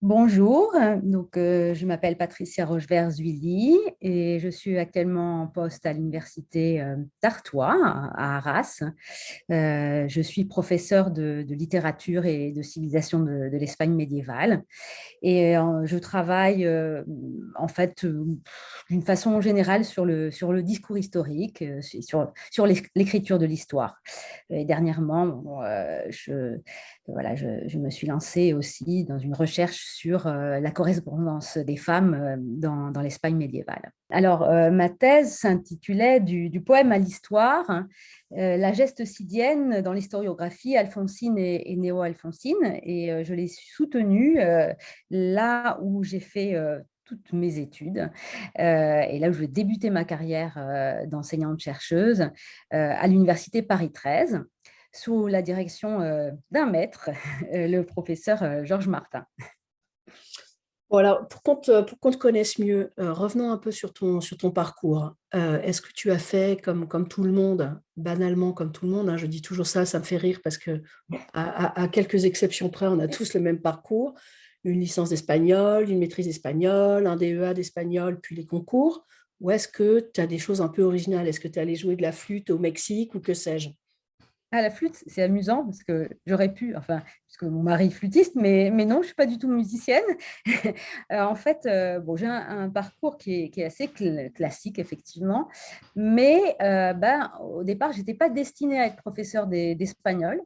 Bonjour, je m'appelle Patricia Rochevert-Zuilly et je suis actuellement en poste à l'université d'Artois à Arras. Je suis professeure de littérature et de civilisation de l'Espagne médiévale et je travaille en fait d'une façon générale sur le discours historique, sur l'écriture de l'histoire. Et dernièrement, je me suis lancée aussi dans une recherche sur la correspondance des femmes dans l'Espagne médiévale. Alors, ma thèse s'intitulait du poème à l'histoire, la geste sidienne dans l'historiographie alphonsine et néo-alphonsine. Et je l'ai soutenue là où j'ai fait toutes mes études et là où je vais débuter ma carrière d'enseignante-chercheuse à l'université Paris 13 sous la direction d'un maître, le professeur Georges Martin. Voilà, pour qu'on te connaisse mieux, revenons un peu sur ton parcours. Est-ce que tu as fait comme tout le monde, banalement comme tout le monde, hein, je dis toujours ça, ça me fait rire parce que, bon, à quelques exceptions près, on a tous le même parcours, une licence d'espagnol, une maîtrise d'espagnol, un DEA d'espagnol, puis les concours, ou est-ce que tu as des choses un peu originales? Est-ce que tu es allé jouer de la flûte au Mexique ou que sais-je? À la flûte, c'est amusant parce que j'aurais pu, enfin, puisque mon mari est flûtiste, mais non, je ne suis pas du tout musicienne. En fait, bon, j'ai un parcours qui est assez classique, effectivement, mais au départ, je n'étais pas destinée à être professeure d'espagnol,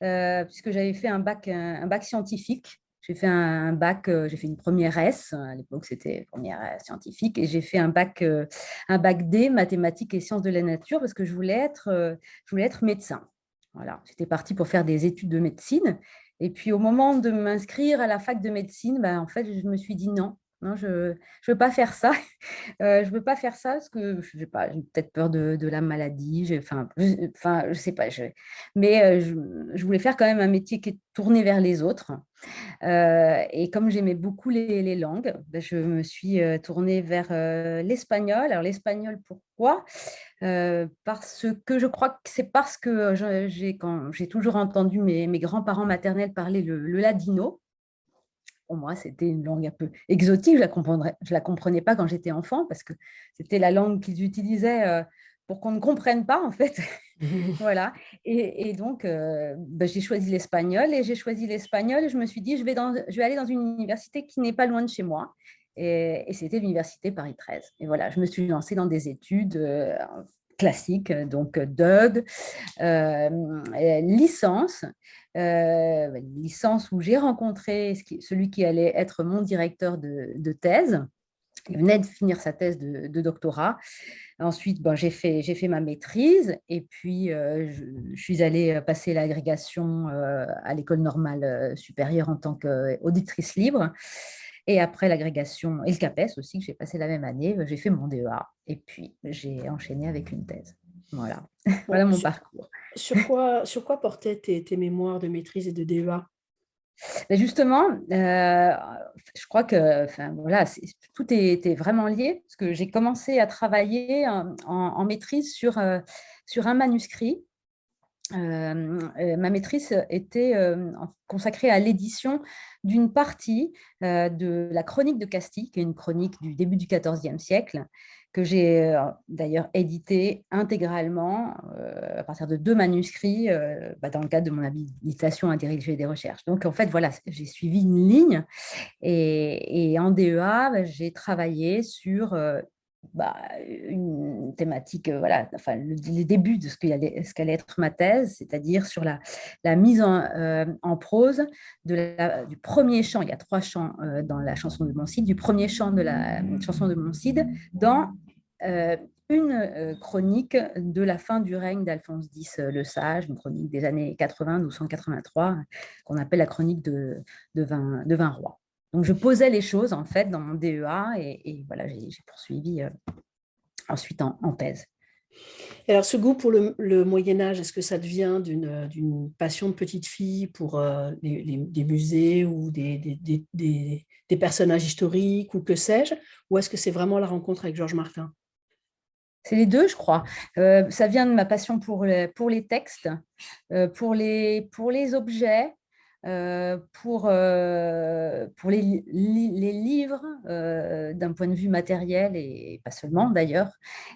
puisque j'avais fait un bac scientifique. J'ai fait un bac, j'ai fait une première S, à l'époque c'était première scientifique, et j'ai fait un bac D, mathématiques et sciences de la nature, parce que je voulais être médecin. Voilà, j'étais partie pour faire des études de médecine. Et puis au moment de m'inscrire à la fac de médecine, en fait, je me suis dit non, non, je ne veux pas faire ça. Je ne veux pas faire ça parce que je sais pas, j'ai peut-être peur de la maladie. Enfin, je sais pas. Mais je voulais faire quand même un métier qui est tourné vers les autres. Et comme j'aimais beaucoup les langues, je me suis tournée vers l'espagnol. Alors l'espagnol, pourquoi? Parce que je crois que c'est parce que quand j'ai toujours entendu mes grands-parents maternels parler le ladino. Pour moi, c'était une langue un peu exotique. Je la comprenais pas quand j'étais enfant parce que c'était la langue qu'ils utilisaient pour qu'on ne comprenne pas, en fait. Voilà. Et donc, j'ai choisi l'espagnol et j'ai choisi l'espagnol et je me suis dit, je vais aller dans une université qui n'est pas loin de chez moi. Et c'était l'université Paris 13. Et voilà, je me suis lancée dans des études classiques, donc DUG, licence, licence où j'ai rencontré celui qui allait être mon directeur de thèse. Il venait de finir sa thèse de doctorat. Ensuite, j'ai fait ma maîtrise et puis je suis allée passer l'agrégation à l'école normale supérieure en tant qu'auditrice libre. Et après l'agrégation et le CAPES aussi, que j'ai passé la même année, j'ai fait mon DEA et puis j'ai enchaîné avec une thèse. Voilà, voilà Bon, mon parcours. sur quoi portaient tes mémoires de maîtrise et de DEA? Mais justement, je crois que enfin, voilà, tout était vraiment lié parce que j'ai commencé à travailler en maîtrise sur un manuscrit. Ma maîtrise était consacrée à l'édition d'une partie de la chronique de Castille, qui est une chronique du début du XIVe siècle, que j'ai d'ailleurs éditée intégralement à partir de deux manuscrits dans le cadre de mon habilitation à diriger des recherches. Donc en fait, voilà, j'ai suivi une ligne et en DEA, j'ai travaillé sur une thématique, voilà, enfin, les débuts de ce qu'allait être ma thèse, c'est-à-dire sur la mise en prose du premier chant, il y a trois chants dans la chanson de Moncide, du premier chant de la chanson de Moncide dans euh, une chronique de la fin du règne d'Alphonse X le Sage, une chronique des années 80, 1283, qu'on appelle la chronique de 20 rois. Donc, je posais les choses, en fait, dans mon DEA et voilà, j'ai poursuivi ensuite en thèse. Et alors, ce goût pour le Moyen Âge, est-ce que ça devient d'une passion de petite fille pour des musées ou des personnages historiques ou que sais-je, ou est-ce que c'est vraiment la rencontre avec Georges Martin? C'est les deux, je crois. Ça vient de ma passion pour les textes, pour les objets. pour les livres d'un point de vue matériel et pas seulement d'ailleurs.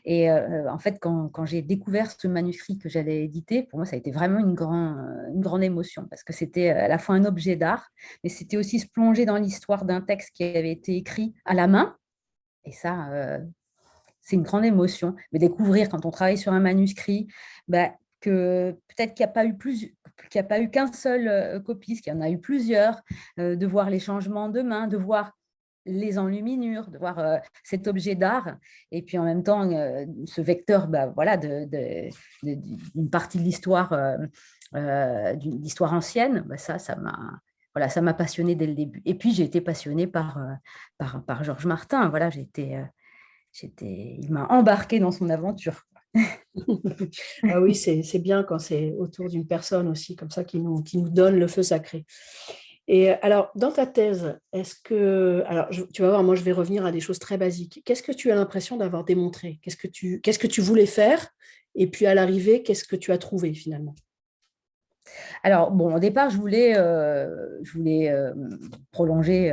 Et en fait, quand j'ai découvert ce manuscrit que j'allais éditer, pour moi, ça a été vraiment une grande émotion parce que c'était à la fois un objet d'art, mais c'était aussi se plonger dans l'histoire d'un texte qui avait été écrit à la main. Et ça, c'est une grande émotion. Mais découvrir quand on travaille sur un manuscrit, bah, que peut-être qu'il n'y a pas eu qu'un seul copiste, qu'il y en a eu plusieurs, de voir les changements de main, de voir les enluminures, de voir cet objet d'art, et puis en même temps ce vecteur bah, voilà, d'une partie de l'histoire d'une histoire ancienne, bah, ça m'a voilà, ça m'a passionnée dès le début. Et puis j'ai été passionnée par Georges Martin. Voilà, il m'a embarqué dans son aventure. Ah oui, c'est bien quand c'est autour d'une personne aussi, comme ça, qui nous donne le feu sacré. Et alors, dans ta thèse, alors tu vas voir, moi je vais revenir à des choses très basiques. Qu'est-ce que tu as l'impression d'avoir démontré? Qu'est-ce que tu voulais faire? Et puis à l'arrivée, qu'est-ce que tu as trouvé finalement? Alors, bon, au départ, je voulais prolonger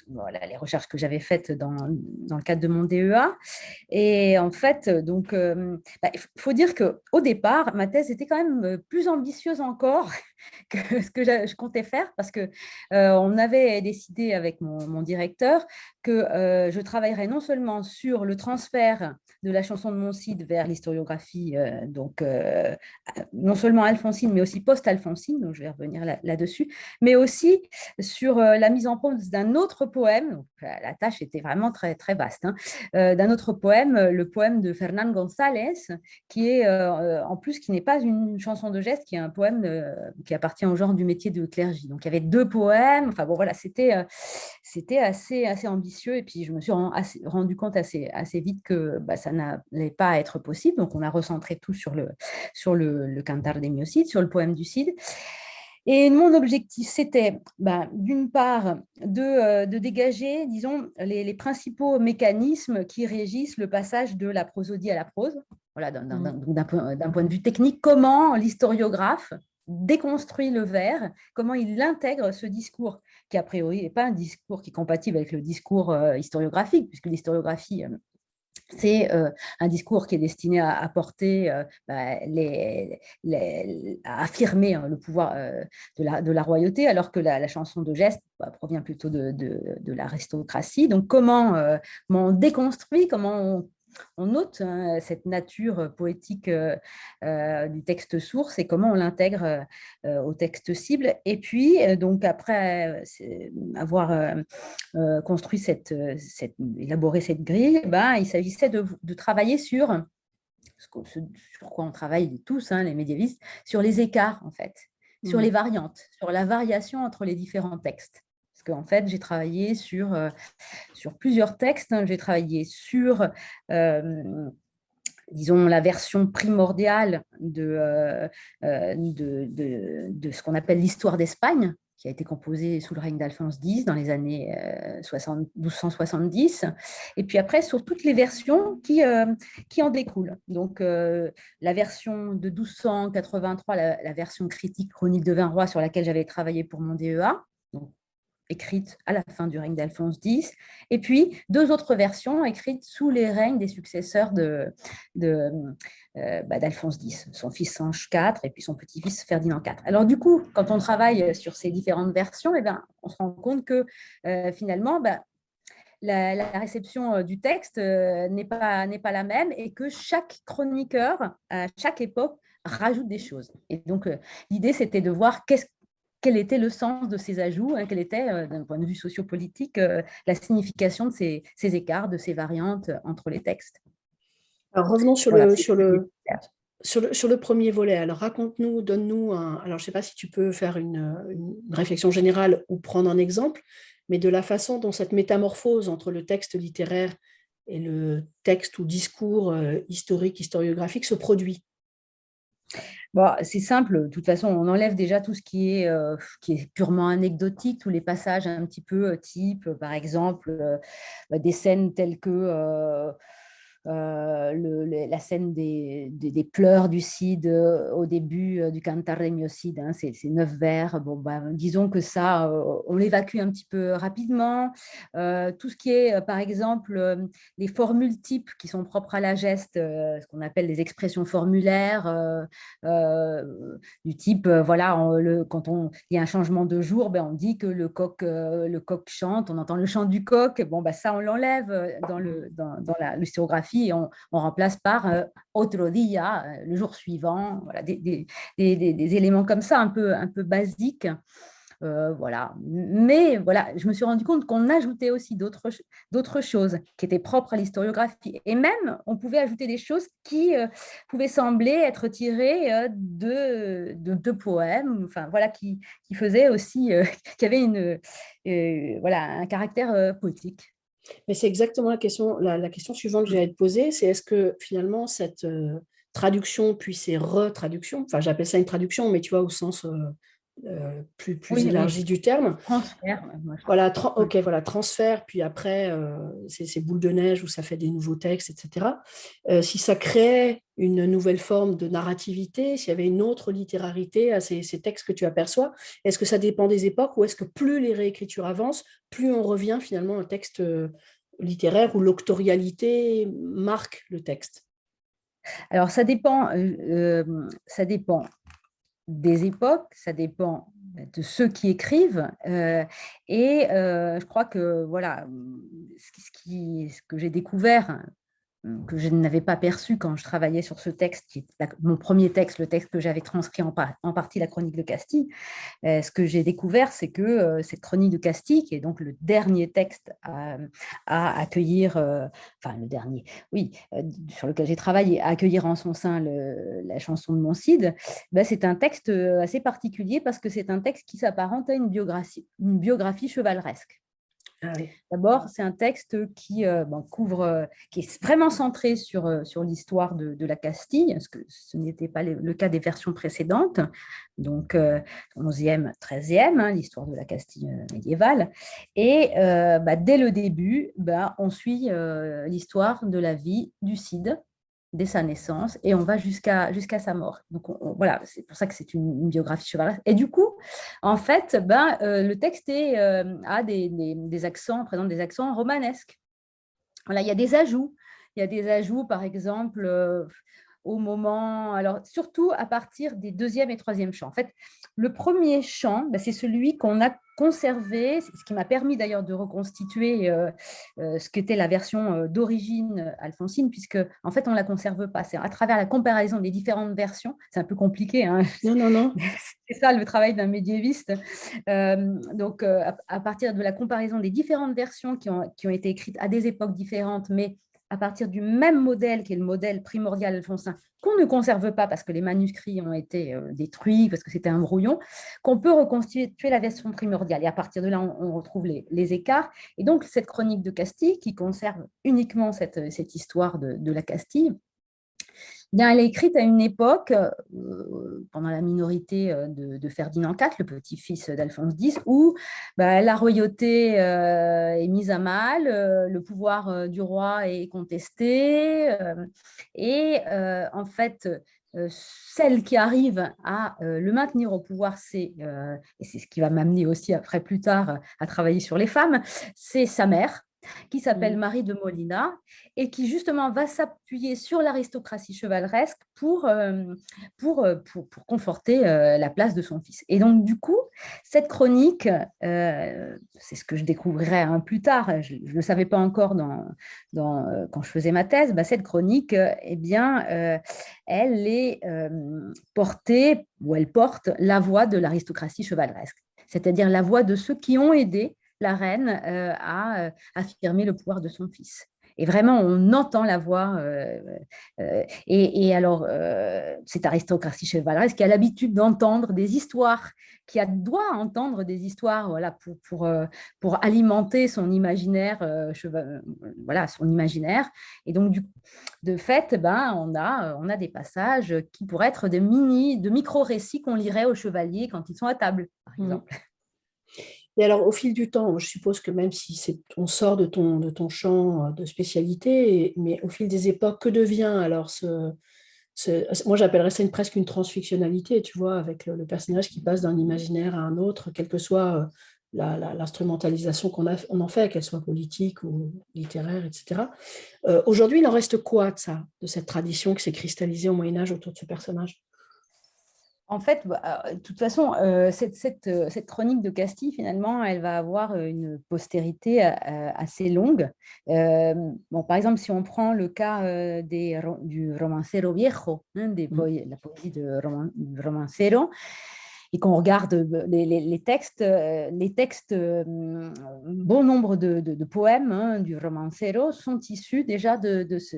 voilà, les recherches que j'avais faites dans le cadre de mon DEA. Et en fait, donc, il faut dire qu'au départ, ma thèse était quand même plus ambitieuse encore que ce que je comptais faire parce que on avait décidé avec mon directeur que je travaillerais non seulement sur le transfert de la chanson de mon Cid vers l'historiographie, donc non seulement alphonsine, mais aussi post-alphonsine, donc je vais revenir là-dessus, mais aussi sur la mise en prose d'un autre poème. Donc, la tâche était vraiment très, très vaste, hein, d'un autre poème, le poème de Fernán González, qui est en plus qui n'est pas une chanson de geste, qui est un poème qui appartient au genre du métier de clergie. Donc il y avait deux poèmes. Enfin bon voilà, c'était assez ambitieux. Et puis je me suis rendu compte assez vite que bah, ça n'allait pas être possible. Donc on a recentré tout sur le Cantar de Mio Cid, sur le poème du Cid. Et mon objectif, c'était d'une part de dégager, disons, les principaux mécanismes qui régissent le passage de la prosodie à la prose. Voilà, d'un point de vue technique, comment l'historiographe déconstruit le vers, comment il intègre ce discours qui, a priori, n'est pas un discours qui est compatible avec le discours historiographique, puisque l'historiographie c'est un discours qui est destiné à apporter, à affirmer hein, le pouvoir de la royauté, alors que la chanson de geste provient plutôt de l'aristocratie. Donc, comment on déconstruit, comment on note hein, cette nature poétique du texte source et comment on l'intègre au texte cible. Et puis, donc après avoir construit élaboré cette grille, il s'agissait de travailler sur sur quoi on travaille tous, hein, les médiévistes, sur les écarts en fait, sur les variantes, sur la variation entre les différents textes. Parce qu'en fait, j'ai travaillé sur plusieurs textes. Hein. J'ai travaillé sur disons, la version primordiale de ce qu'on appelle l'histoire d'Espagne, qui a été composée sous le règne d'Alphonse X dans les années 1270, et puis après sur toutes les versions qui en découlent. Donc la version de 1283, la version critique chronique de Vinroi sur laquelle j'avais travaillé pour mon DEA, donc écrite à la fin du règne d'Alphonse X, et puis deux autres versions écrites sous les règnes des successeurs d'Alphonse X, son fils Sanche IV et puis son petit-fils Ferdinand IV. Alors du coup, quand on travaille sur ces différentes versions, on se rend compte que finalement, la réception du texte n'est pas la même et que chaque chroniqueur, à chaque époque, rajoute des choses. Et donc, l'idée, c'était de voir quel était le sens de ces ajouts, hein, quelle était, d'un point de vue sociopolitique, la signification de ces écarts, de ces variantes entre les textes. Alors revenons Voilà, sur le premier volet. Alors raconte-nous, donne-nous alors je ne sais pas si tu peux faire une réflexion générale ou prendre un exemple, mais de la façon dont cette métamorphose entre le texte littéraire et le texte ou discours historique, historiographique se produit. Bon, c'est simple, de toute façon, on enlève déjà tout ce qui est purement anecdotique, tous les passages un petit peu type, par exemple, des scènes telles que la scène des pleurs du Cid au début du Cantar de mio Cid, hein, ces 9 vers. Bon, disons que ça, on l'évacue un petit peu rapidement. Tout ce qui est, par exemple, les formules types qui sont propres à la geste, ce qu'on appelle les expressions formulaires, du type, voilà, quand il y a un changement de jour, on dit que le coq chante, on entend le chant du coq. Bon, ça, on l'enlève dans l'historiographie et on remplace par otro día, le jour suivant, voilà, des éléments comme ça, un peu basiques. Voilà. Mais voilà, je me suis rendu compte qu'on ajoutait aussi d'autres choses qui étaient propres à l'historiographie. Et même, on pouvait ajouter des choses qui pouvaient sembler être tirées de poèmes, enfin, voilà, qui faisaient aussi, qui avaient voilà, un caractère poétique. Mais c'est exactement la question suivante que j'allais te poser, c'est est-ce que finalement cette traduction puis ces retraductions, enfin j'appelle ça une traduction, mais tu vois au sens plus Oui, oui, élargi du terme, transfert. Moi, voilà, ok, voilà, transfert, puis après ces boules de neige où ça fait des nouveaux textes, etc. Si ça crée une nouvelle forme de narrativité, s'il y avait une autre littérarité à ces textes que tu aperçois, est-ce que ça dépend des époques ou est-ce que plus les réécritures avancent, plus on revient finalement à un texte littéraire où l'octorialité marque le texte? Alors, ça dépend des époques, ça dépend de ceux qui écrivent. Et je crois que voilà, ce que j'ai découvert, que je n'avais pas perçu quand je travaillais sur ce texte, qui est mon premier texte, le texte que j'avais transcrit en partie, la Chronique de Castille. Ce que j'ai découvert, c'est que cette Chronique de Castille, qui est donc le dernier texte à accueillir, enfin le dernier, oui, sur lequel j'ai travaillé, à accueillir en son sein la chanson de mon Cid, c'est un texte assez particulier parce que c'est un texte qui s'apparente à une biographie chevaleresque. Ah oui. D'abord, c'est un texte qui couvre, qui est vraiment centré sur l'histoire de la Castille, ce que ce n'était pas le cas des versions précédentes, donc 11e, 13e, hein, l'histoire de la Castille médiévale. Et dès le début, on suit l'histoire de la vie du Cid, dès sa naissance, et on va jusqu'à sa mort. Donc voilà, c'est pour ça que c'est une biographie chevaleresque. Et du coup, en fait, le texte a des accents, présente des accents romanesques. Voilà, il y a des ajouts. Il y a des ajouts, par exemple, au moment, alors surtout à partir des deuxième et troisième chants. En fait, le premier chant, c'est celui qu'on a conservé, ce qui m'a permis d'ailleurs de reconstituer ce qu'était la version d'origine alphonsine, puisque en fait on ne la conserve pas. C'est à travers la comparaison des différentes versions, c'est un peu compliqué, hein. Non, non, non. C'est ça le travail d'un médiéviste. Donc, à partir de la comparaison des différentes versions qui ont été écrites à des époques différentes, mais à partir du même modèle, qui est le modèle primordial alphonsin, qu'on ne conserve pas parce que les manuscrits ont été détruits, parce que c'était un brouillon, qu'on peut reconstituer la version primordiale. Et à partir de là, on retrouve les écarts. Et donc, cette chronique de Castille, qui conserve uniquement cette histoire de la Castille, elle est écrite à une époque, pendant la minorité de Ferdinand IV, le petit-fils d'Alphonse X, où la royauté est mise à mal, le pouvoir du roi est contesté, et en fait, celle qui arrive à le maintenir au pouvoir, et c'est ce qui va m'amener aussi après plus tard à travailler sur les femmes, c'est sa mère, qui s'appelle Marie de Molina et qui justement va s'appuyer sur l'aristocratie chevaleresque pour conforter la place de son fils. Et donc du coup, cette chronique, c'est ce que je découvrirai plus tard, je ne le savais pas encore quand je faisais ma thèse, cette chronique, elle est portée, ou elle porte la voix de l'aristocratie chevaleresque, c'est-à-dire la voix de ceux qui ont aidé la reine à affirmer le pouvoir de son fils. Et vraiment, on entend la voix. Et alors, cette aristocratie chevaleresque qui a l'habitude d'entendre des histoires, doit entendre des histoires, voilà, pour alimenter son imaginaire, voilà, son imaginaire. Et donc, de fait, on a des passages qui pourraient être de micro-récits qu'on lirait aux chevaliers quand ils sont à table, par exemple. Et alors, au fil du temps, je suppose que même si on sort de ton champ de spécialité, mais au fil des époques, que devient alors moi j'appellerais ça presque une transfictionnalité, tu vois, avec le personnage qui passe d'un imaginaire à un autre, quelle que soit l'instrumentalisation on en fait, qu'elle soit politique ou littéraire, etc. Aujourd'hui, il en reste quoi de ça, de cette tradition qui s'est cristallisée au Moyen-Âge autour de ce personnage? En fait, de toute façon, cette chronique de Castille, finalement, elle va avoir une postérité assez longue. Bon, par exemple, si on prend le cas du romancero viejo, hein, la poésie du romancero, et qu'on regarde les textes, bon nombre de poèmes, hein, du romancero sont issus déjà de ce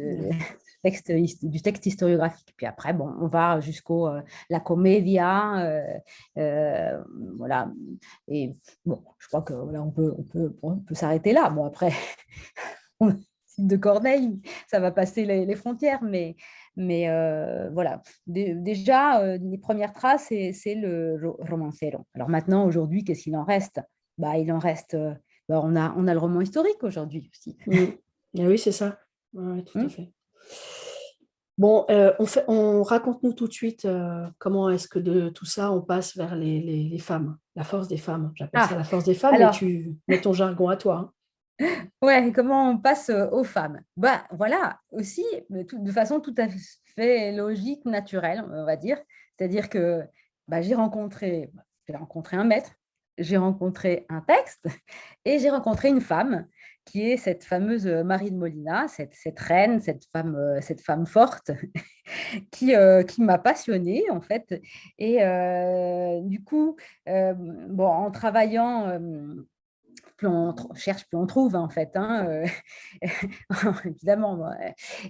du texte historiographique. Puis après, bon, on va jusqu'au la comédia, voilà. Et bon, je crois que voilà, on peut s'arrêter là. Bon, après, de Corneille, ça va passer les frontières, mais voilà. Déjà, les premières traces, c'est le romancero. Alors maintenant, aujourd'hui, qu'est-ce qu'il en reste? Bah, il en reste, on a le roman historique aujourd'hui aussi. Ah oui, c'est ça. Ouais, tout à Hmm. fait. Bon, raconte-nous tout de suite comment est-ce que de tout ça, on passe vers les femmes, la force des femmes. J'appelle ça Ah, la force des femmes, mais alors, tu mets ton jargon à toi. ouais, comment on passe aux femmes? Bah, voilà, aussi, de façon tout à fait logique, naturelle, on va dire. C'est-à-dire que bah, j'ai rencontré un maître, j'ai rencontré un texte et j'ai rencontré une femme qui est cette fameuse Marie de Molina, cette reine, cette femme forte qui m'a passionnée en fait. Et du coup, bon, en travaillant plus on cherche, plus on trouve, en fait, hein, évidemment.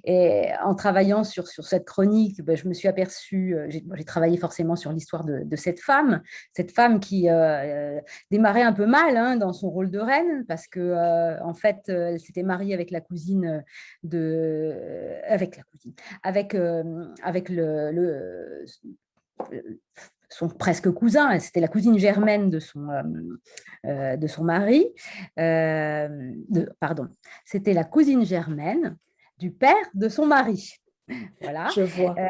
Et en travaillant sur cette chronique, ben, je me suis aperçue, j'ai travaillé forcément sur l'histoire de cette femme qui démarrait un peu mal, hein, dans son rôle de reine, parce que en fait, elle s'était mariée avec la cousine avec son presque cousin, c'était la cousine germaine de son mari, pardon, c'était la cousine germaine du père de son mari. Voilà. Je vois. Euh,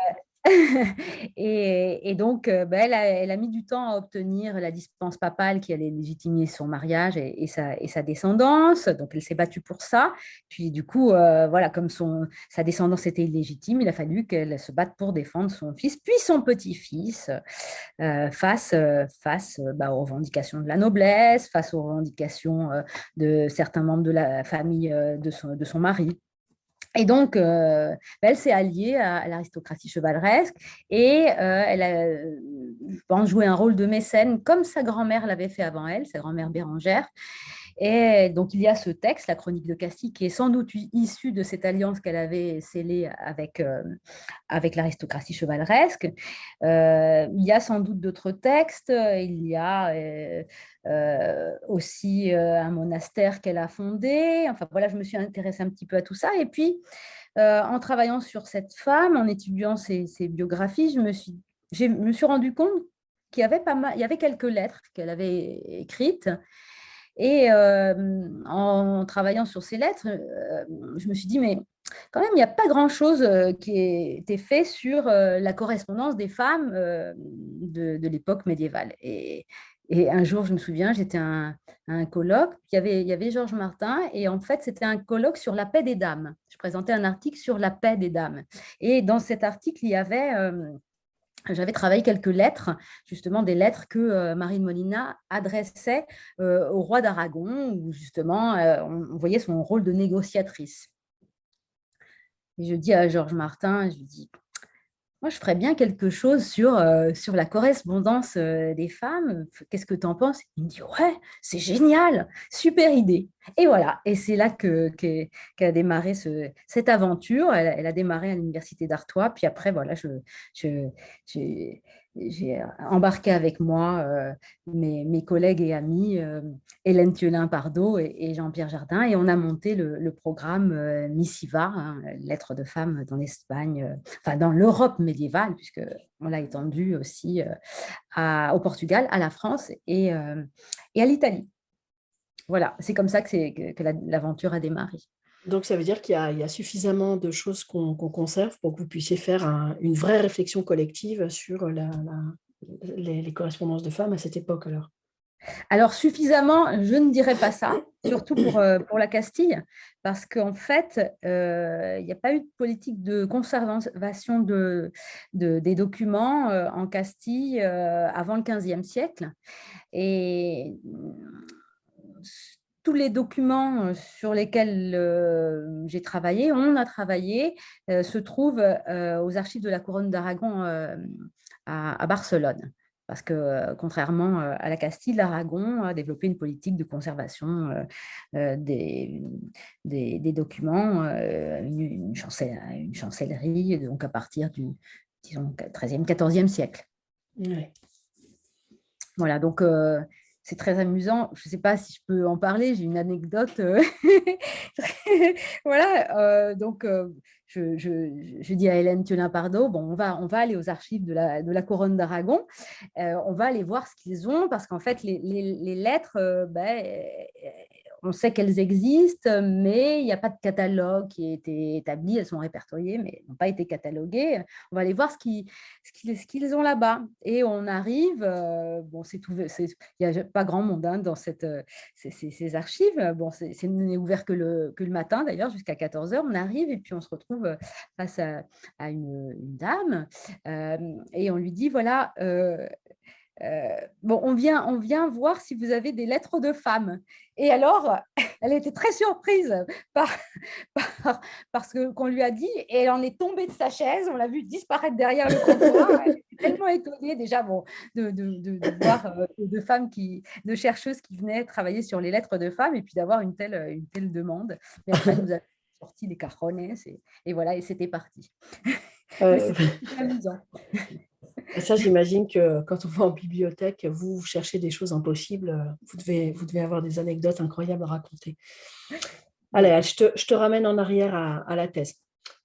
et donc, ben, elle a mis du temps à obtenir la dispense papale qui allait légitimer son mariage et sa descendance. Donc, elle s'est battue pour ça. Puis, du coup, voilà, comme sa descendance était illégitime, il a fallu qu'elle se batte pour défendre son fils, puis son petit-fils, face bah, aux revendications de la noblesse, face aux revendications de certains membres de la famille de son mari. Et donc, elle s'est alliée à l'aristocratie chevaleresque et elle a, je pense, joué un rôle de mécène comme sa grand-mère l'avait fait avant elle, sa grand-mère Bérangère. Et donc, il y a ce texte, la Chronique de Castille, qui est sans doute issu de cette alliance qu'elle avait scellée avec l'aristocratie chevaleresque. Il y a sans doute d'autres textes. Il y a aussi un monastère qu'elle a fondé. Enfin, voilà, je me suis intéressée un petit peu à tout ça. Et puis, en travaillant sur cette femme, en étudiant ses biographies, je me suis rendu compte il y avait quelques lettres qu'elle avait écrites et en travaillant sur ces lettres, je me suis dit, mais quand même, il n'y a pas grand-chose qui ait été fait sur la correspondance des femmes de l'époque médiévale. Et un jour, je me souviens, j'étais à un colloque, il y avait Georges Martin, et en fait, c'était un colloque sur la paix des dames. Je présentais un article sur la paix des dames. Et dans cet article, il y avait j'avais travaillé quelques lettres, justement des lettres que Marie de Molina adressait au roi d'Aragon, où justement on voyait son rôle de négociatrice. Et je dis à Georges Martin, je lui dis, moi je ferais bien quelque chose sur la correspondance des femmes. Qu'est-ce que tu en penses? Il me dit, ouais, c'est génial, super idée. Et voilà, et c'est là qu'a démarré cette aventure. Elle a démarré à l'Université d'Artois, puis après, voilà, je, j'ai embarqué avec moi mes collègues et amis, Hélène Thielin-Pardot et Jean-Pierre Jardin, et on a monté le programme Missiva, hein, Lettres de femmes dans l'Espagne, enfin dans l'Europe médiévale, puisqu'on l'a étendu aussi au Portugal, à la France et à l'Italie. Voilà, c'est comme ça que l'aventure a démarré. Donc, ça veut dire qu'il y a suffisamment de choses qu'on conserve pour que vous puissiez faire une vraie réflexion collective sur les correspondances de femmes à cette époque, alors. Alors, suffisamment, je ne dirais pas ça, surtout pour la Castille, parce qu'en fait, il n'y a pas eu de politique de conservation des documents en Castille avant le XVe siècle. Et tous les documents sur lesquels j'ai travaillé, on a travaillé, se trouvent aux archives de la Couronne d'Aragon à Barcelone. Parce que, contrairement à la Castille, l'Aragon a développé une politique de conservation des documents, une chancellerie, donc à partir du, disons, 13e, 14e siècle. Ouais. Voilà, donc c'est très amusant. Je ne sais pas si je peux en parler, j'ai une anecdote. Voilà, donc je dis à Hélène Thionin-Pardo, bon, on va aller aux archives de la Couronne d'Aragon, on va aller voir ce qu'ils ont, parce qu'en fait, les lettres, on sait qu'elles existent, mais il n'y a pas de catalogue qui a été établi, elles sont répertoriées, mais n'ont pas été cataloguées. On va aller voir ce qu'ils ont là-bas. Et on arrive, bon, il n'y a pas grand monde dans ces archives. Bon, c'est n'est ouvert que le matin, d'ailleurs, jusqu'à 14h. On arrive et puis on se retrouve face à une dame et on lui dit, voilà, bon, on vient voir si vous avez des lettres de femmes. Et alors, elle était très surprise par, parce qu'on lui a dit, et elle en est tombée de sa chaise, on l'a vu disparaître derrière le comptoir. Elle était tellement étonnée déjà bon, de voir de femmes, de chercheuses qui venaient travailler sur les lettres de femmes et puis d'avoir une telle demande. Mais après, elle nous a sorti des cajones et voilà, et c'était parti. Mais c'était amusant. Ça, j'imagine que quand on va en bibliothèque, vous cherchez des choses impossibles, vous devez avoir des anecdotes incroyables à raconter. Allez, je te ramène en arrière à la thèse.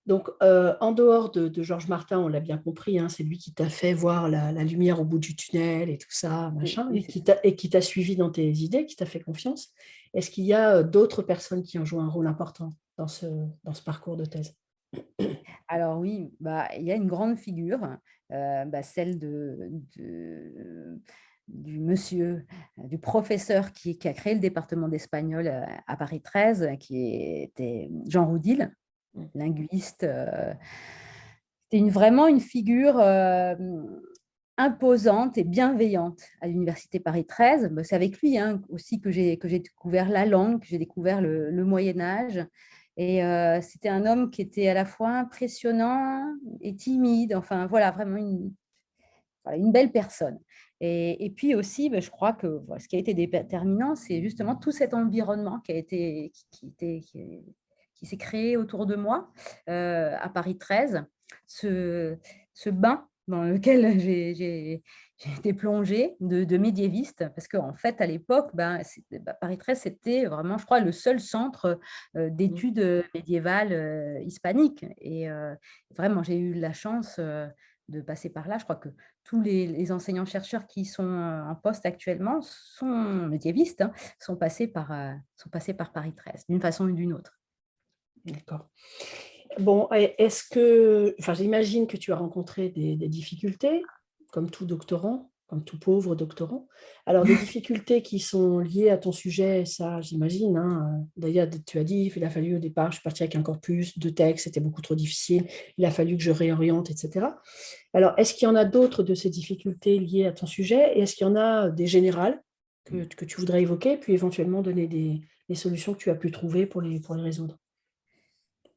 Donc, en dehors de Georges Martin, on l'a bien compris, hein, c'est lui qui t'a fait voir la lumière au bout du tunnel et tout ça, machin, Oui, et qui t'a suivi dans tes idées, qui t'a fait confiance. Est-ce qu'il y a d'autres personnes qui ont joué un rôle important dans ce parcours de thèse? alors oui, il y a une grande figure, celle du monsieur, du professeur qui a créé le département d'espagnol à Paris 13, qui était Jean Roudil, linguiste. C'était vraiment une figure imposante et bienveillante à l'université Paris 13. C'est avec lui aussi que j'ai découvert la langue, que j'ai découvert le Moyen-Âge. Et c'était un homme qui était à la fois impressionnant et timide. Enfin, voilà, vraiment une belle personne. Et puis aussi, je crois que ce qui a été déterminant, c'est justement tout cet environnement qui s'est créé autour de moi à Paris 13, ce bain dans lequel j'ai été plongée de médiévistes, parce qu'en fait, à l'époque, Paris 13, c'était vraiment, je crois, le seul centre d'études médiévales hispaniques. Et vraiment, j'ai eu la chance de passer par là. Je crois que tous les enseignants-chercheurs qui sont en poste actuellement sont médiévistes, sont passés par Paris 13, d'une façon ou d'une autre. D'accord. Bon, est-ce que, enfin, j'imagine que tu as rencontré des difficultés, comme tout doctorant, comme tout pauvre doctorant. Alors, des difficultés qui sont liées à ton sujet, ça, j'imagine, hein. D'ailleurs, tu as dit, il a fallu au départ, je suis partie avec un corpus de textes, c'était beaucoup trop difficile, il a fallu que je réoriente, etc. Alors, est-ce qu'il y en a d'autres de ces difficultés liées à ton sujet, et est-ce qu'il y en a des générales que tu voudrais évoquer, puis éventuellement donner des solutions que tu as pu trouver pour les résoudre?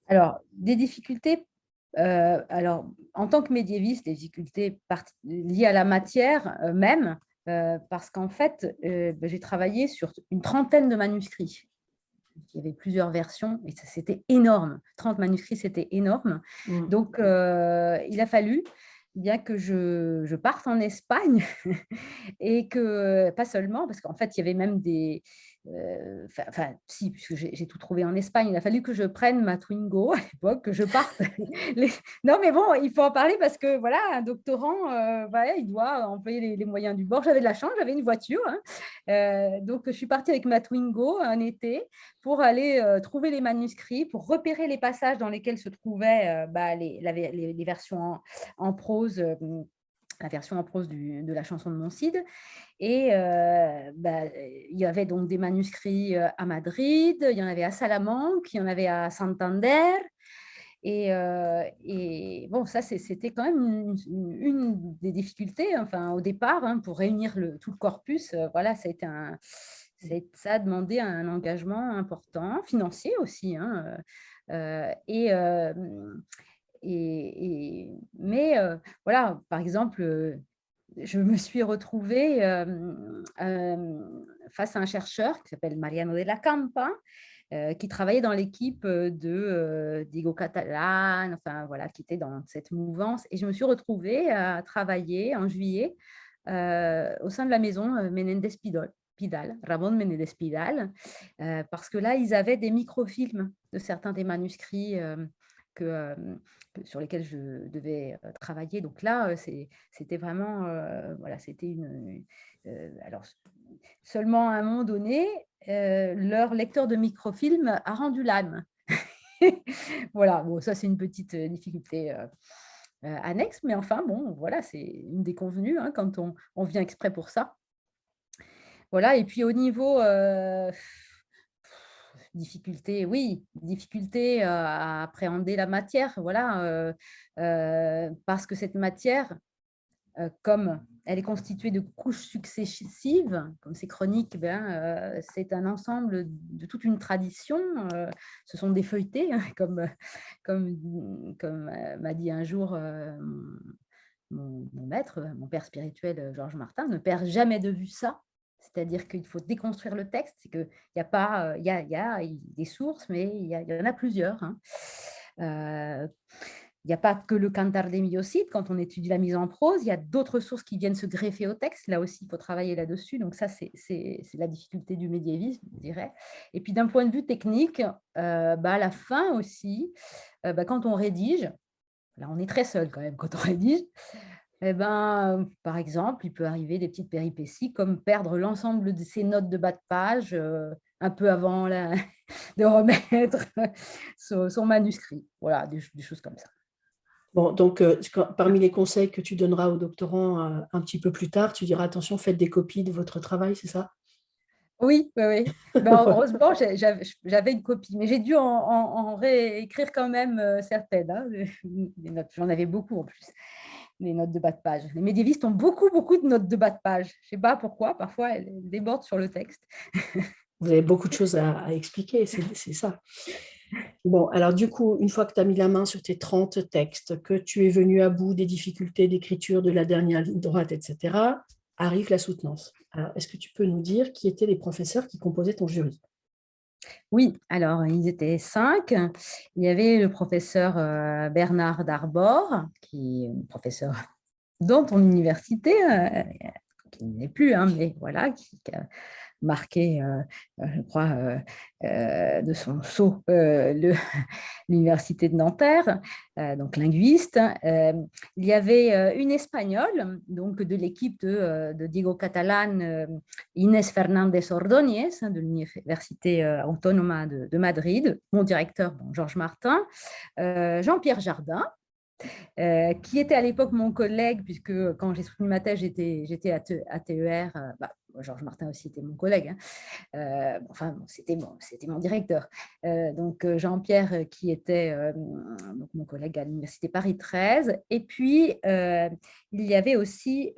Alors, des difficultés, alors, en tant que médiéviste, des difficultés liées à la matière même, parce qu'en fait, j'ai travaillé sur une trentaine de manuscrits. Il y avait plusieurs versions et c'était énorme. 30 manuscrits, c'était énorme. Donc, il a fallu bien que je parte en Espagne et que, pas seulement, parce qu'en fait, il y avait même enfin, si, puisque j'ai tout trouvé en Espagne. Il a fallu que je prenne ma Twingo à l'époque, que je parte. Les- Non, mais bon, il faut en parler parce que voilà, un doctorant, voilà, il doit employer les moyens du bord. J'avais de la chance, j'avais une voiture, hein. Donc, je suis partie avec ma Twingo un été pour aller trouver les manuscrits, pour repérer les passages dans lesquels se trouvaient les versions en prose. La version en prose de la chanson de mon Cid. Et il y avait donc des manuscrits à Madrid, il y en avait à Salamanque, il y en avait à Santander. Et bon, ça, c'était quand même une des difficultés, enfin, au départ, hein, pour réunir tout le corpus. Voilà, ça a demandé un engagement important, financier aussi, hein, mais voilà, par exemple, je me suis retrouvée face à un chercheur qui s'appelle Mariano de la Campa, qui travaillait dans l'équipe de Diego Catalan, enfin voilà, qui était dans cette mouvance. Et je me suis retrouvée à travailler en juillet au sein de la maison Pidal, Ramon Menendez Pidal, parce que là, ils avaient des microfilms de certains des manuscrits que, sur lesquels je devais travailler. Donc là, c'était vraiment, voilà, c'était alors, seulement à un moment donné, leur lecteur de microfilm a rendu l'âme. Voilà, bon, ça c'est une petite difficulté annexe, mais enfin, bon, voilà, c'est une des convenues hein, quand on vient exprès pour ça. Voilà, et puis au niveau difficulté, oui, difficulté à appréhender la matière, voilà, parce que cette matière, comme elle est constituée de couches successives, comme c'est chronique, c'est un ensemble de toute une tradition. Ce sont des feuilletés, hein, comme m'a dit un jour mon maître, mon père spirituel, Georges Martin, ne perd jamais de vue ça. C'est-à-dire qu'il faut déconstruire le texte, c'est qu'il y a pas, il y a des sources, mais il y en a plusieurs. Hein. Il n'y a pas que le Cantar de Miocide quand on étudie la mise en prose, il y a d'autres sources qui viennent se greffer au texte. Là aussi, il faut travailler là-dessus. Donc ça, c'est la difficulté du médiévisme, je dirais. Et puis d'un point de vue technique, à la fin aussi, quand on rédige, là on est très seul quand même quand on rédige, par exemple, il peut arriver des petites péripéties comme perdre l'ensemble de ses notes de bas de page un peu avant de remettre son manuscrit. Voilà, des choses comme ça. Bon, donc, parmi les conseils que tu donneras aux doctorants un petit peu plus tard, tu diras attention, faites des copies de votre travail, c'est ça? Oui, oui, oui. Heureusement, j'avais une copie, mais j'ai dû en réécrire quand même certaines. Hein, des notes. J'en avais beaucoup en plus, des notes de bas de page. Les médiévistes ont beaucoup, beaucoup de notes de bas de page. Je ne sais pas pourquoi, parfois elles débordent sur le texte. Vous avez beaucoup de choses à expliquer, c'est ça. Bon, alors du coup, une fois que tu as mis la main sur tes 30 textes, que tu es venu à bout des difficultés d'écriture de la dernière ligne droite, etc., arrive la soutenance. Alors, est-ce que tu peux nous dire qui étaient les professeurs qui composaient ton jury? Oui, alors ils étaient 5. Il y avait le professeur Bernard Darbord, qui est professeur dans ton université, qui n'est plus, hein, mais voilà, qui a marqué, je crois, de son sceau l'université de Nanterre, donc linguiste. Il y avait une Espagnole, donc de l'équipe de Diego Catalan, Inés Fernández Ordóñez, hein, de l'université autonome de Madrid, mon directeur, Georges Martin, Jean-Pierre Jardin, qui était à l'époque mon collègue, puisque quand j'ai soutenu ma thèse, j'étais à TER. Georges Martin aussi était mon collègue. Hein. C'était mon directeur. Donc, Jean-Pierre, qui était donc mon collègue à l'Université Paris 13. Et puis, il y avait aussi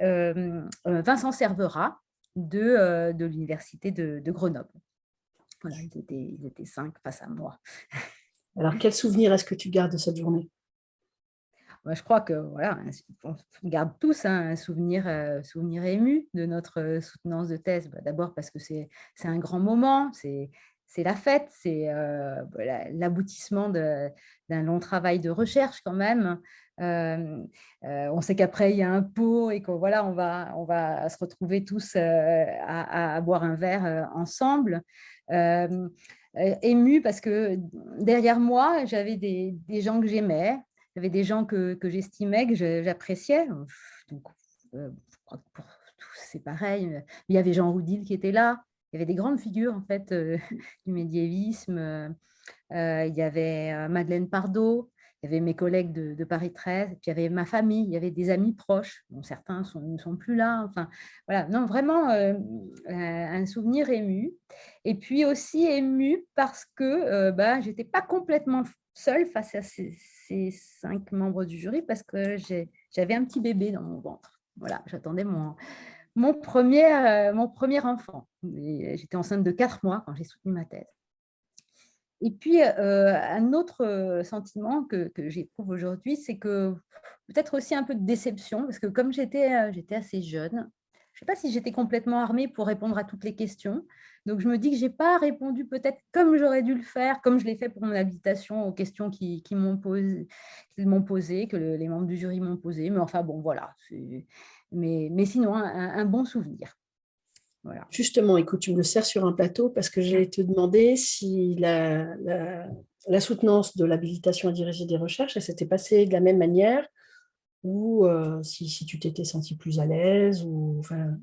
Vincent Cervera de l'Université de Grenoble. Voilà, ils étaient 5 face à moi. Alors, quel souvenir est-ce que tu gardes de cette journée? Je crois que voilà, on garde tous un souvenir ému de notre soutenance de thèse. D'abord parce que c'est un grand moment, c'est c'est la fête, c'est l'aboutissement d'un long travail de recherche quand même. Euh, on sait qu'après, il y a un pot et qu'on voilà, on va se retrouver tous à boire un verre ensemble. Euh, Émue parce que derrière moi, j'avais des gens que j'aimais, j'avais des gens que j'estimais, que j'appréciais. Donc, je crois que pour tous, c'est pareil. Il y avait Jean Roudil qui était là. Il y avait des grandes figures en fait du médiévisme. Il y avait Madeleine Pardo, il y avait mes collègues de Paris 13, et puis il y avait ma famille, il y avait des amis proches, dont certains ne sont plus là. Enfin, voilà, non, vraiment un souvenir ému. Et puis aussi ému parce que bah, je n'étais pas complètement seule face à ces 5 membres du jury, parce que j'avais un petit bébé dans mon ventre. Voilà, j'attendais mon premier enfant. J'étais enceinte de 4 mois quand j'ai soutenu ma thèse. Et puis, un autre sentiment que j'éprouve aujourd'hui, c'est que peut-être aussi un peu de déception, parce que comme j'étais assez jeune, je ne sais pas si j'étais complètement armée pour répondre à toutes les questions. Donc, je me dis que je n'ai pas répondu peut-être comme j'aurais dû le faire, comme je l'ai fait pour mon habilitation, aux questions qu'ils m'ont posées, que les membres du jury m'ont posées. Mais enfin, bon, voilà. Mais sinon, un bon souvenir. Voilà. Justement, écoute, tu me le sers sur un plateau parce que j'allais te demander si la soutenance de l'habilitation à diriger des recherches, elle s'était passée de la même manière ou si tu t'étais sentie plus à l'aise ou enfin,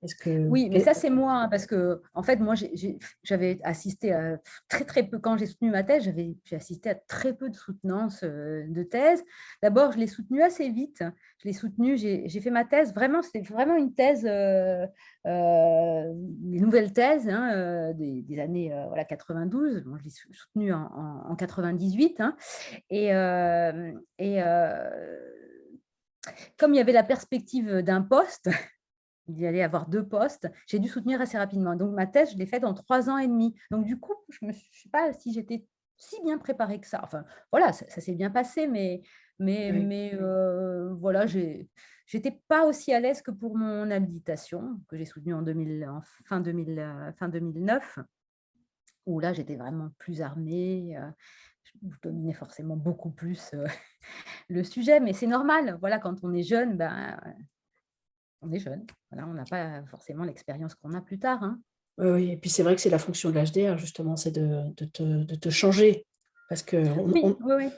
est-ce que... Oui, mais ça, c'est moi, hein, parce que, en fait, moi, j'avais assisté à très, très peu, quand j'ai soutenu ma thèse, j'ai assisté à très peu de soutenance de thèse. D'abord, je l'ai soutenue assez vite. Je l'ai soutenue, j'ai fait ma thèse, vraiment, c'était vraiment une thèse, des nouvelles thèses hein, des années voilà, 92. Bon, je l'ai soutenue en 98. Hein, et comme il y avait la perspective d'un poste, il y allait avoir 2 postes, j'ai dû soutenir assez rapidement. Donc, ma thèse, je l'ai faite en 3 ans et demi. Donc, du coup, je ne sais pas si j'étais si bien préparée que ça. Enfin, voilà, ça s'est bien passé, Oui. voilà, j'étais pas aussi à l'aise que pour mon habilitation, que j'ai soutenue en fin 2000, fin 2009, où là, j'étais vraiment plus armée. Je dominais forcément beaucoup plus le sujet, mais c'est normal. Voilà, quand on est jeune, ben, on est jeune. Voilà, on n'a pas forcément l'expérience qu'on a plus tard. Hein. Oui, oui. Et puis c'est vrai que c'est la fonction de l'HDR, justement, c'est de te changer. Parce qu'on Oui, oui, oui.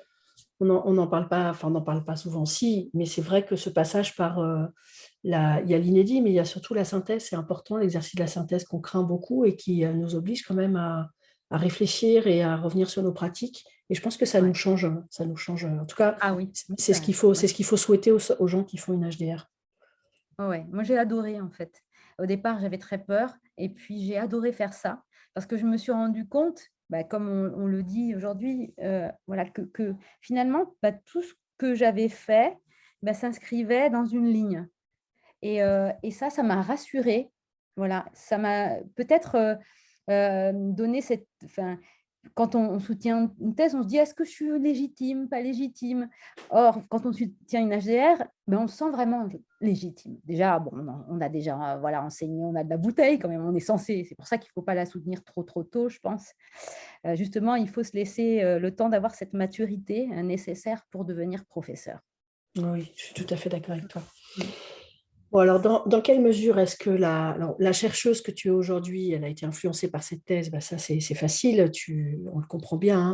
on n'en parle pas, enfin, on n'en parle pas souvent, si, mais c'est vrai que ce passage par il y a l'inédit, mais il y a surtout la synthèse, c'est important, l'exercice de la synthèse qu'on craint beaucoup et qui nous oblige quand même à réfléchir et à revenir sur nos pratiques. Et je pense que ça nous Ouais. change, ça nous change. En tout cas, Ah oui, oui, c'est ce qu'il faut, c'est ce qu'il faut souhaiter aux gens qui font une HDR. ouais, ouais. Moi, j'ai adoré, en fait. Au départ, j'avais très peur et puis j'ai adoré faire ça parce que je me suis rendu compte, bah, comme on le dit aujourd'hui, voilà, que finalement, bah, tout ce que j'avais fait bah, s'inscrivait dans une ligne. Et ça m'a rassurée. Voilà, ça m'a peut-être donné cette. Enfin, quand on soutient une thèse, on se dit est-ce que je suis légitime, pas légitime. Or, quand on soutient une HDR, ben, on se sent vraiment légitime. Déjà, bon, on a déjà voilà, enseigné, on a de la bouteille quand même, on est censé. C'est pour ça qu'il ne faut pas la soutenir trop tôt, je pense. Justement, il faut se laisser le temps d'avoir cette maturité nécessaire pour devenir professeur. Oui, je suis tout à fait d'accord avec toi. Mm. Bon, alors, dans quelle mesure est-ce que la chercheuse que tu es aujourd'hui, elle a été influencée par cette thèse? Ben, ça, c'est facile, on le comprend bien. Hein,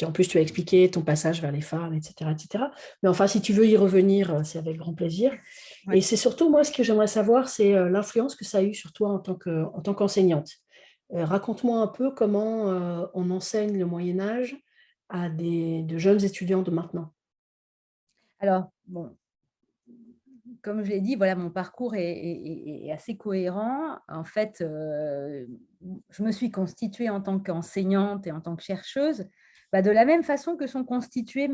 en plus, tu as expliqué ton passage vers les phares, etc., etc. Mais enfin, si tu veux y revenir, c'est avec grand plaisir. Et Ouais. c'est surtout, moi, ce que j'aimerais savoir, c'est l'influence que ça a eu sur toi en tant qu'enseignante. Raconte-moi un peu comment on enseigne le Moyen-Âge à de jeunes étudiants de maintenant. Alors, bon, comme je l'ai dit, voilà, mon parcours est assez cohérent. En fait, je me suis constituée en tant qu'enseignante et en tant que chercheuse, bah, de la même façon que sont constitués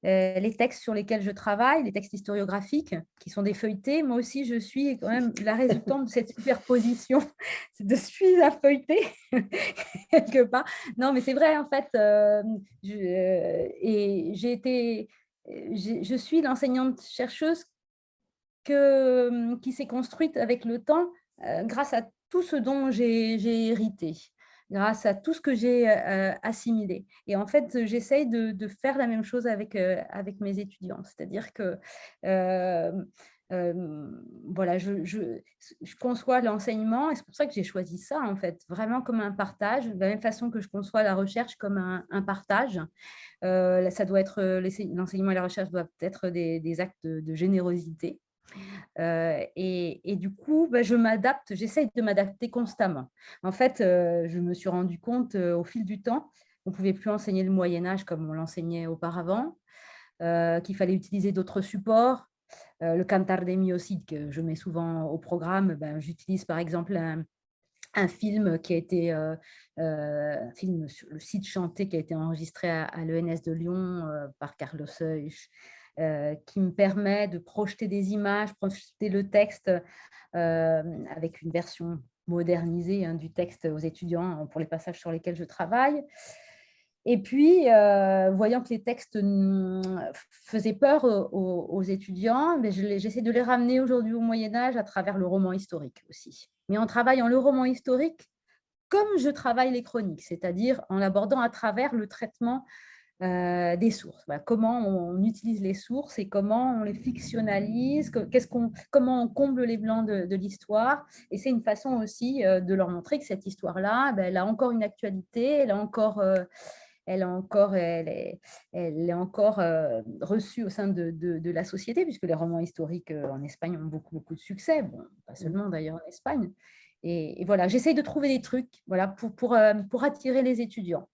les textes sur lesquels je travaille, les textes historiographiques, qui sont des feuilletés. Moi aussi, je suis quand même la résultante de cette superposition de suis à feuilleter, quelque part. Non, mais c'est vrai, en fait. Et je suis l'enseignante-chercheuse qui s'est construite avec le temps grâce à tout ce dont j'ai hérité, grâce à tout ce que j'ai assimilé. Et en fait, j'essaye de faire la même chose avec mes étudiants. C'est-à-dire que euh, voilà, je conçois l'enseignement et c'est pour ça que j'ai choisi ça, en fait, vraiment comme un partage, de la même façon que je conçois la recherche comme un partage. Ça doit être, l'enseignement et la recherche doivent être des actes de générosité. Et du coup, bah, j'essaye de m'adapter constamment. En fait, je me suis rendu compte au fil du temps, on ne pouvait plus enseigner le Moyen-Âge comme on l'enseignait auparavant, qu'il fallait utiliser d'autres supports. Le Cantar dei Cid, que je mets souvent au programme, ben, j'utilise par exemple un film qui a été un film sur le Cid chanté qui a été enregistré à l'ENS de Lyon par Carlos Seuch, qui me permet de projeter des images, projeter le texte avec une version modernisée hein, du texte aux étudiants pour les passages sur lesquels je travaille. Et puis, voyant que les textes faisaient peur aux étudiants, ben, j'essaie de les ramener aujourd'hui au Moyen-Âge à travers le roman historique aussi. Mais en travaillant le roman historique comme je travaille les chroniques, c'est-à-dire en l'abordant à travers le traitement des sources. Voilà, comment on utilise les sources et comment on les fictionnalise, comment on comble les blancs de l'histoire. Et c'est une façon aussi de leur montrer que cette histoire-là, ben, elle a encore une actualité, elle est encore reçue au sein de la société, puisque les romans historiques en Espagne ont beaucoup, beaucoup de succès, bon, pas seulement d'ailleurs en Espagne. Et voilà, j'essaye de trouver des trucs voilà, pour attirer les étudiants,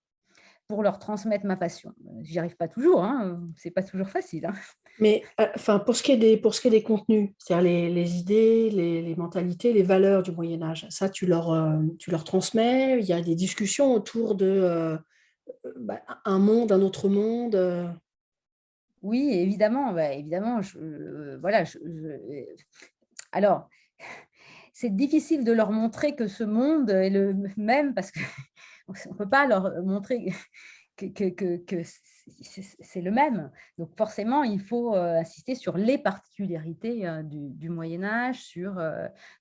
pour leur transmettre ma passion. J'y arrive pas toujours, hein, c'est pas toujours facile. Hein. Mais enfin, pour ce qui est des contenus, c'est-à-dire les idées, les mentalités, les valeurs du Moyen Âge, ça, tu leur transmets. Il y a des discussions autour de un monde, un autre monde. Oui, évidemment, bah, évidemment. Voilà, alors, c'est difficile de leur montrer que ce monde est le même parce qu'on ne peut pas leur montrer que c'est le même. Donc forcément, il faut insister sur les particularités du Moyen Âge, sur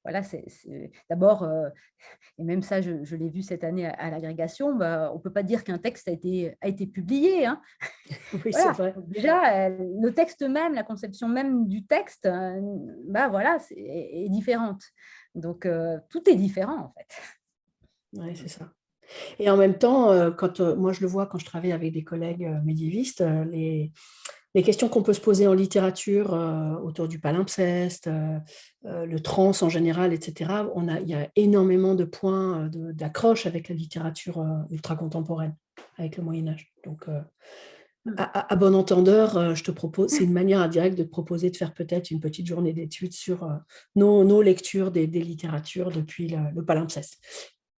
voilà, d'abord, et même ça, je l'ai vu cette année à l'agrégation, bah, on ne peut pas dire qu'un texte a été publié. Hein. Oui, c'est Voilà. vrai. Donc déjà, le texte même, la conception même du texte, bah voilà, est différente. Donc tout est différent en fait. Oui, c'est ça. Et en même temps, moi je le vois quand je travaille avec des collègues médiévistes, les questions qu'on peut se poser en littérature autour du palimpseste, le trans en général, etc., il y a énormément de points d'accroche avec la littérature ultra-contemporaine, avec le Moyen-Âge. Donc, à bon entendeur, je te propose, c'est une manière indirecte de te proposer de faire peut-être une petite journée d'études sur nos lectures des littératures depuis le palimpseste.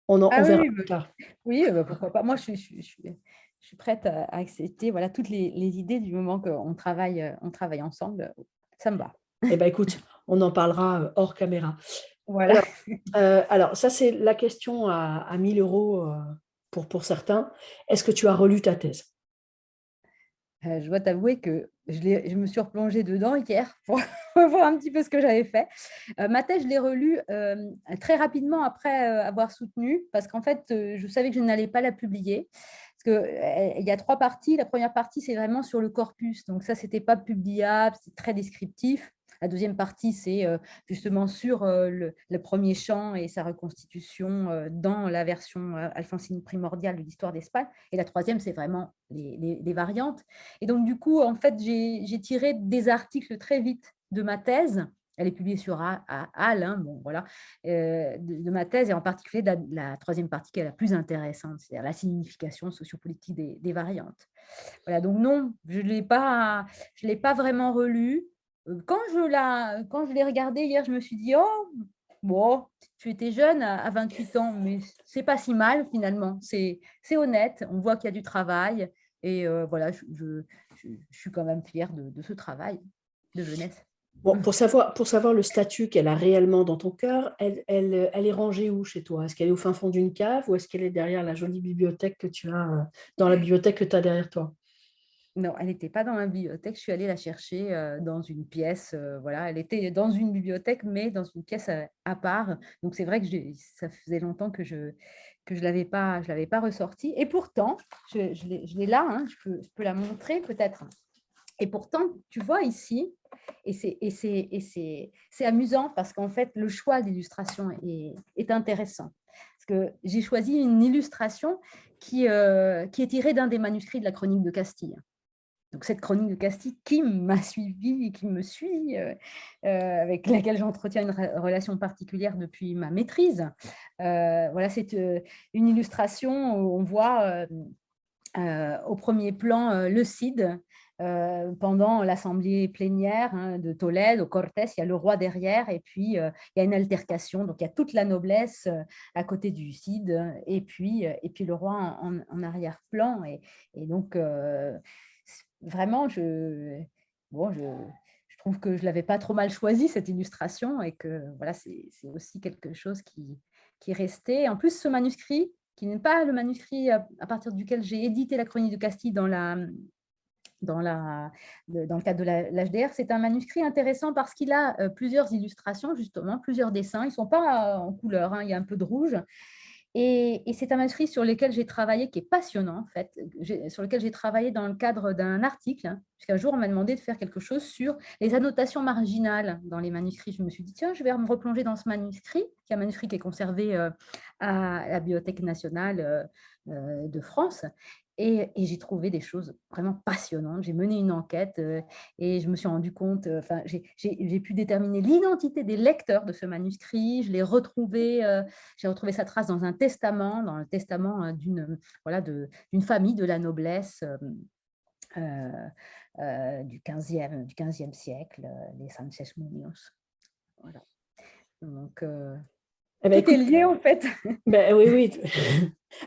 Ah On verra oui, plus tard. oui, pourquoi pas. Moi, je suis prête à accepter voilà, toutes les idées du moment qu'on on travaille ensemble. Ça me va. Eh bien, écoute, on en parlera hors caméra. Voilà. Alors, alors ça, c'est la question à 1 000 € pour certains. Est-ce que tu as relu ta thèse? Je dois t'avouer que je me suis replongée dedans hier pour voir un petit peu ce que j'avais fait. Ma thèse, je l'ai relue très rapidement après avoir soutenu, parce qu'en fait, je savais que je n'allais pas la publier. Parce qu'il y a 3 parties. La première partie, c'est vraiment sur le corpus. Donc ça, ce n'était pas publiable, c'est très descriptif. La deuxième partie, c'est justement sur le premier chant et sa reconstitution dans la version alphonsine primordiale de l'histoire d'Espagne. Et la troisième, c'est vraiment les variantes. Et donc, du coup, en fait, j'ai tiré des articles très vite de ma thèse. Elle est publiée sur HAL, hein, bon, voilà, de ma thèse, et en particulier de la troisième partie qui est la plus intéressante, c'est-à-dire la signification sociopolitique des variantes. Voilà, donc non, je l'ai pas vraiment relue. Quand je l'ai regardée hier, je me suis dit, oh, bon, tu étais jeune à 28 ans, mais c'est pas si mal finalement. C'est honnête, on voit qu'il y a du travail. Et voilà, je suis quand même fière de ce travail de jeunesse. Bon, pour savoir le statut qu'elle a réellement dans ton cœur, elle est rangée où chez toi? Est-ce qu'elle est au fin fond d'une cave ou est-ce qu'elle est derrière la jolie bibliothèque que tu as, dans la bibliothèque que tu as derrière toi? Non, elle n'était pas dans ma bibliothèque. Je suis allée la chercher dans une pièce. Voilà, elle était dans une bibliothèque, mais dans une pièce à part. Donc, c'est vrai que ça faisait longtemps que je l'avais pas ressortie. Et pourtant, je l'ai là, hein, je peux la montrer peut-être. Et pourtant, tu vois ici, et c'est amusant parce qu'en fait, le choix d'illustration est intéressant. Parce que j'ai choisi une illustration qui est tirée d'un des manuscrits de la Chronique de Castille. Donc, cette chronique de Castille qui m'a suivie, qui me suit, avec laquelle j'entretiens une relation particulière depuis ma maîtrise. Voilà, c'est une illustration où on voit au premier plan le Cid pendant l'assemblée plénière de Tolède, au Cortés. Il y a le roi derrière et puis il y a une altercation. Donc, il y a toute la noblesse à côté du Cid et puis le roi en arrière-plan. Et donc, vraiment, je trouve que je ne l'avais pas trop mal choisi, cette illustration, et que voilà, c'est aussi quelque chose qui est resté. En plus, ce manuscrit, qui n'est pas le manuscrit à partir duquel j'ai édité la Chronique de Castille dans le cadre de l'HDR, c'est un manuscrit intéressant parce qu'il a plusieurs illustrations, justement, plusieurs dessins. Ils ne sont pas en couleur, hein, il y a un peu de rouge. Et c'est un manuscrit sur lequel j'ai travaillé, qui est passionnant, en fait, sur lequel j'ai travaillé dans le cadre d'un article, hein, puisqu'un jour, on m'a demandé de faire quelque chose sur les annotations marginales dans les manuscrits. Je me suis dit, tiens, je vais me replonger dans ce manuscrit, qui est un manuscrit qui est conservé à la Bibliothèque nationale de France. Et j'ai trouvé des choses vraiment passionnantes. J'ai mené une enquête et je me suis rendu compte, enfin, j'ai pu déterminer l'identité des lecteurs de ce manuscrit. Je l'ai retrouvé, j'ai retrouvé sa trace dans un testament, dans le testament d'une famille de la noblesse du 15e siècle, les Sánchez Muñoz. Voilà. Donc, Eh ben, tout est écoute, lié en fait. ben, oui, oui.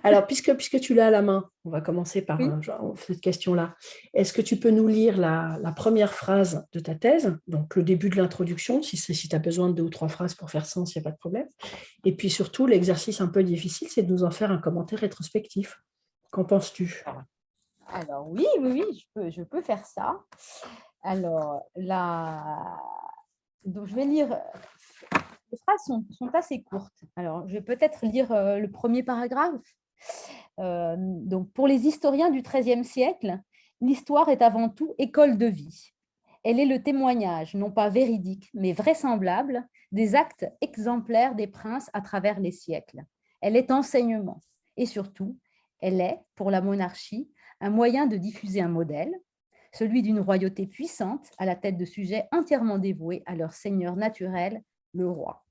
Alors, puisque tu l'as à la main, on va commencer par Oui. cette question-là. Est-ce que tu peux nous lire la première phrase de ta thèse, donc le début de l'introduction, si tu as besoin de 2 ou 3 phrases pour faire sens, il n'y a pas de problème. Et puis surtout, l'exercice un peu difficile, c'est de nous en faire un commentaire rétrospectif. Qu'en penses-tu? Alors oui, je peux faire ça. Alors donc je vais lire. Les phrases sont assez courtes. Alors je vais peut-être lire le premier paragraphe. Donc pour les historiens du XIIIe siècle, l'histoire est avant tout école de vie. Elle est le témoignage, non pas véridique, mais vraisemblable, des actes exemplaires des princes à travers les siècles. Elle est enseignement. Et surtout, elle est, pour la monarchie, un moyen de diffuser un modèle, celui d'une royauté puissante à la tête de sujets entièrement dévoués à leur seigneur naturel, le roi.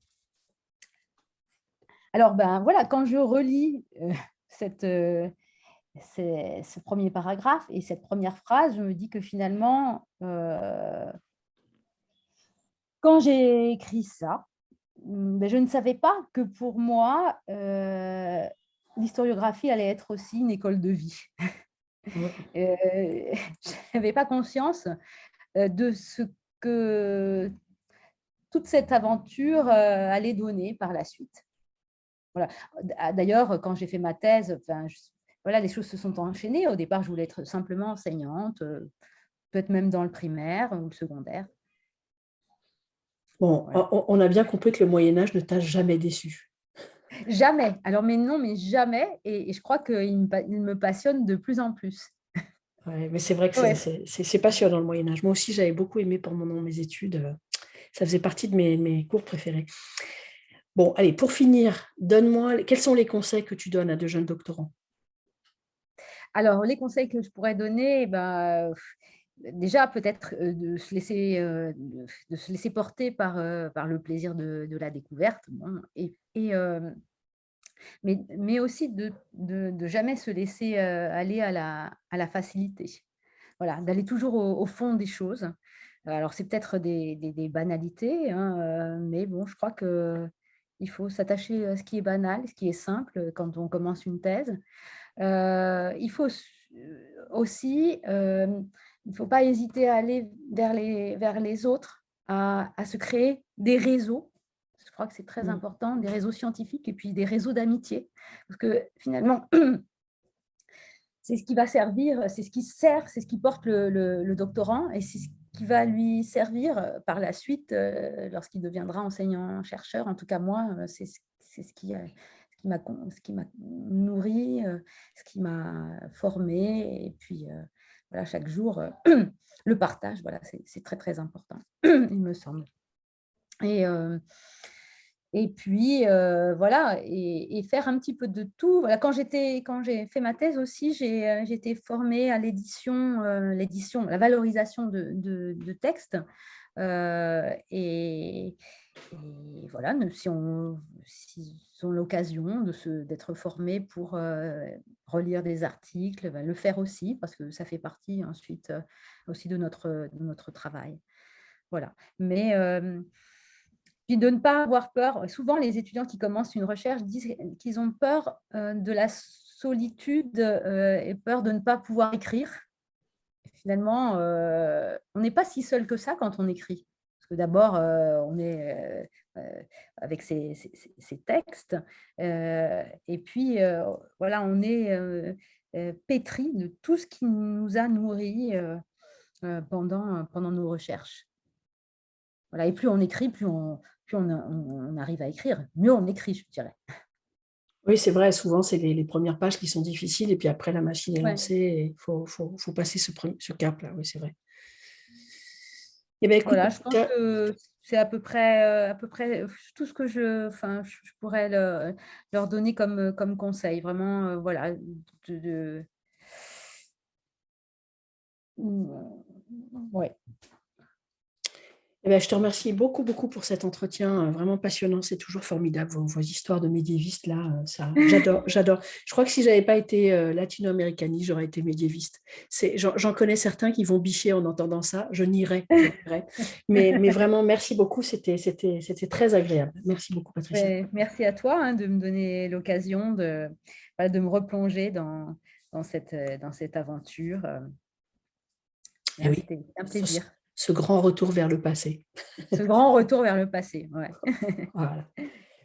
Alors, ben voilà, quand je relis ce premier paragraphe et cette première phrase, je me dis que finalement, quand j'ai écrit ça, ben, je ne savais pas que pour moi, l'historiographie allait être aussi une école de vie. Je n'avais pas conscience de ce que toute cette aventure allait donner par la suite. Voilà. D'ailleurs, quand j'ai fait ma thèse, enfin, voilà, les choses se sont enchaînées. Au départ, je voulais être simplement enseignante, peut-être même dans le primaire ou le secondaire. Bon, Voilà. on a bien compris que le Moyen-Âge ne t'a jamais déçu. Jamais. Alors, mais non, mais jamais. Et je crois qu'il me passionne de plus en plus. Ouais, mais c'est vrai que Ouais. c'est passionnant le Moyen-Âge. Moi aussi, j'avais beaucoup aimé pendant mes études. Ça faisait partie de mes cours préférés. Bon, allez, pour finir, donne-moi, quels sont les conseils que tu donnes à de jeunes doctorants? Alors, les conseils que je pourrais donner, déjà peut-être de se laisser porter par le plaisir de la découverte, bon, mais aussi de jamais se laisser aller à la facilité. Voilà, d'aller toujours au fond des choses. Alors, c'est peut-être des banalités, hein, mais bon, je crois qu'il faut s'attacher à ce qui est banal, ce qui est simple quand on commence une thèse. Il faut aussi, il ne faut pas hésiter à aller vers les autres, à se créer des réseaux. Je crois que c'est très important, des réseaux scientifiques et puis des réseaux d'amitié. Parce que finalement, c'est ce qui va servir, c'est ce qui sert, c'est ce qui porte le doctorant et c'est ce qui va lui servir par la suite lorsqu'il deviendra enseignant-chercheur. En tout cas, moi, c'est ce qui m'a nourri, ce qui m'a formé. Et puis, voilà, chaque jour, le partage, voilà, c'est très, très important, il me semble. Et, et puis, voilà, et faire un petit peu de tout. Voilà, quand j'ai fait ma thèse aussi, j'ai été formée à l'édition, la valorisation de textes. Et voilà, s'ils ont l'occasion d'être formés pour relire des articles, le faire aussi, parce que ça fait partie ensuite aussi de notre travail. Voilà. Mais puis de ne pas avoir peur. Souvent, les étudiants qui commencent une recherche disent qu'ils ont peur de la solitude et peur de ne pas pouvoir écrire. Et finalement, on n'est pas si seul que ça quand on écrit. Parce que d'abord, on est avec ces textes. Et puis, voilà, on est pétri de tout ce qui nous a nourris pendant nos recherches. Voilà, et plus on écrit, plus on arrive à écrire, mieux on écrit, je dirais. Oui, c'est vrai, souvent, c'est les premières pages qui sont difficiles et puis après, la machine est Ouais. lancée et il faut passer ce cap-là, oui, c'est vrai. Eh bien, écoute, Voilà, je pense que c'est à peu près tout ce que je pourrais leur donner comme conseil. Vraiment, voilà, ouais. eh bien, je te remercie beaucoup, beaucoup pour cet entretien vraiment passionnant. C'est toujours formidable, vos histoires de médiévistes, là, ça, j'adore, j'adore. Je crois que si je n'avais pas été latino-américaniste, j'aurais été médiéviste. J'en connais certains qui vont bicher en entendant ça. Je nierais. Mais vraiment, merci beaucoup. C'était très agréable. Merci beaucoup, Patricia. Merci à toi de me donner l'occasion voilà, de me replonger dans cette aventure. Eh oui, C'était un plaisir. ce grand retour vers le passé. Ce grand retour vers le passé. Ouais. Voilà.